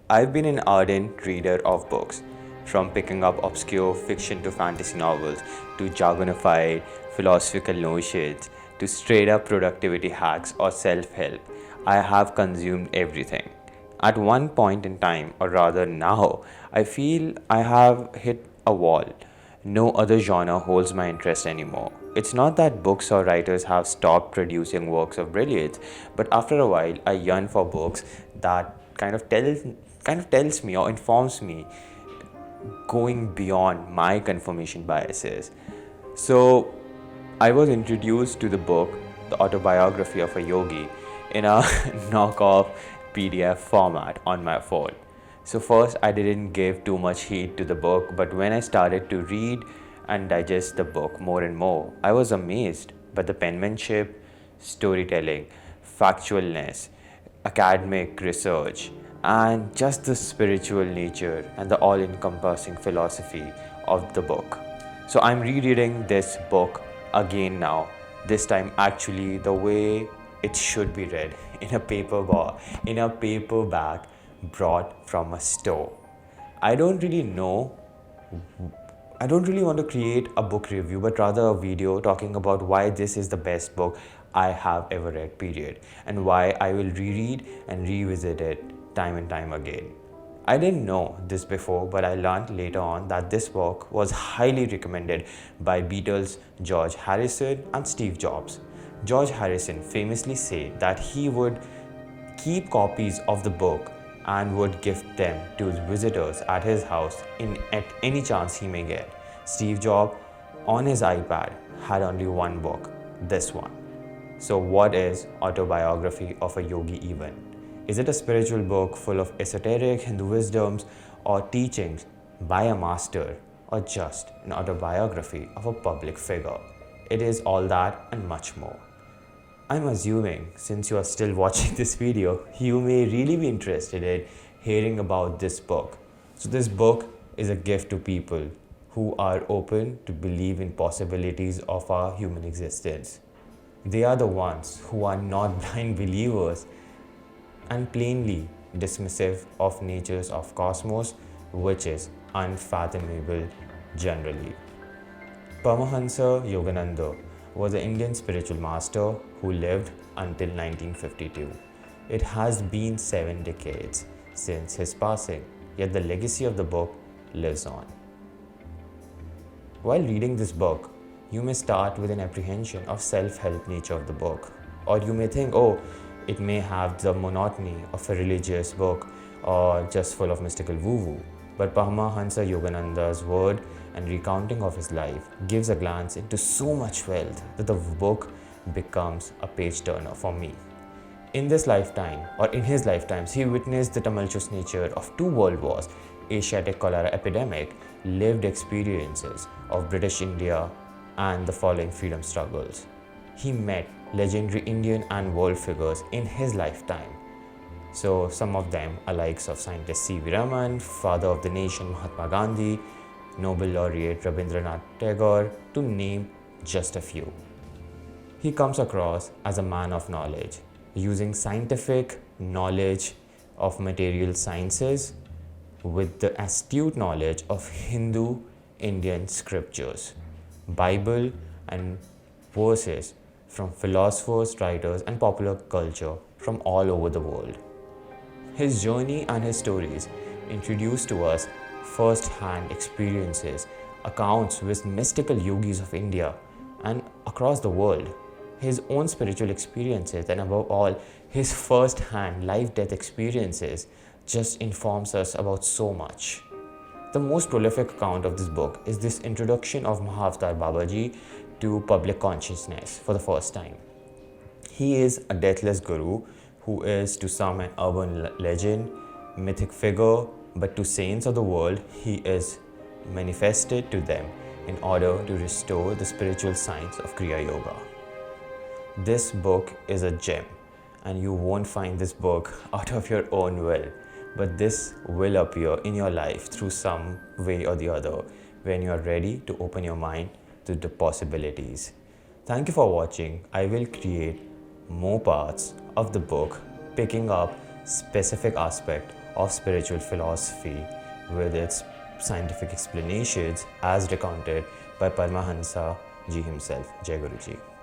I've been an ardent reader of books, from picking up obscure fiction to fantasy novels, to jargonified philosophical notions, to straight up productivity hacks or self help. I have consumed everything. At one point in time, or rather now, I feel I have hit a wall. No other genre holds my interest anymore. It's not that books or writers have stopped producing works of brilliance, but after a while, I yearn for books that kind of tells me or informs me, going beyond my confirmation biases. So, I was introduced to the book, The Autobiography of a Yogi, in a knockoff PDF format on my phone. So, first, I didn't give too much heed to the book, but when I started to read and digest the book more and more, I was amazed by the penmanship, storytelling, factualness, academic research, and just the spiritual nature and the all encompassing philosophy of the book. So I'm rereading this book again now, this time actually the way it should be read in a paperback brought from a store. I don't really know I don't really want to create a book review, but rather a video talking about why this is the best book I have ever read, period, and why I will reread and revisit it time and time again. I didn't know this before, but I learned later on that this book was highly recommended by Beatles George Harrison and Steve Jobs. George Harrison famously said that he would keep copies of the book and would gift them to visitors at his house at any chance he may get. Steve Jobs, on his iPad, had only one book, this one. So, what is Autobiography of a Yogi even? Is it a spiritual book full of esoteric Hindu wisdoms or teachings by a master, or just an autobiography of a public figure? It is all that and much more. I'm assuming since you are still watching this video, you may really be interested in hearing about this book. So this book is a gift to people who are open to believe in possibilities of our human existence. They are the ones who are not blind believers and plainly dismissive of natures of cosmos, which is unfathomable generally. Paramahansa Yogananda was an Indian spiritual master who lived until 1952. It has been 7 decades since his passing, yet the legacy of the book lives on. While reading this book, you may start with an apprehension of self-help nature of the book, or you may think, oh, it may have the monotony of a religious book or just full of mystical woo-woo. But Paramahansa Yogananda's word and recounting of his life gives a glance into so much wealth that the book becomes a page turner for me. In this lifetime, or in his lifetimes, he witnessed the tumultuous nature of 2 world wars, Asiatic cholera epidemic, lived experiences of British India, and the following freedom struggles. He met legendary Indian and world figures in his lifetime. So some of them are likes of scientist C.V. Raman, father of the nation Mahatma Gandhi, Nobel laureate Rabindranath Tagore, to name just a few. He comes across as a man of knowledge, using scientific knowledge of material sciences with the astute knowledge of Hindu Indian scriptures, Bible, and verses from philosophers, writers, and popular culture from all over the world. His journey and his stories introduce to us first-hand experiences, accounts with mystical yogis of India and across the world, his own spiritual experiences, and above all, his first-hand life-death experiences just informs us about so much. The most prolific account of this book is this introduction of Mahavatar Babaji to public consciousness for the first time. He is a deathless guru who is to some an urban legend, mythic figure, but to saints of the world, he is manifested to them in order to restore the spiritual science of Kriya Yoga. This book is a gem, and you won't find this book out of your own will, but this will appear in your life through some way or the other when you are ready to open your mind to the possibilities. Thank you for watching. I will create more parts of the book picking up specific aspect of spiritual philosophy with its scientific explanations as recounted by Paramahansa ji himself. Jai Guruji.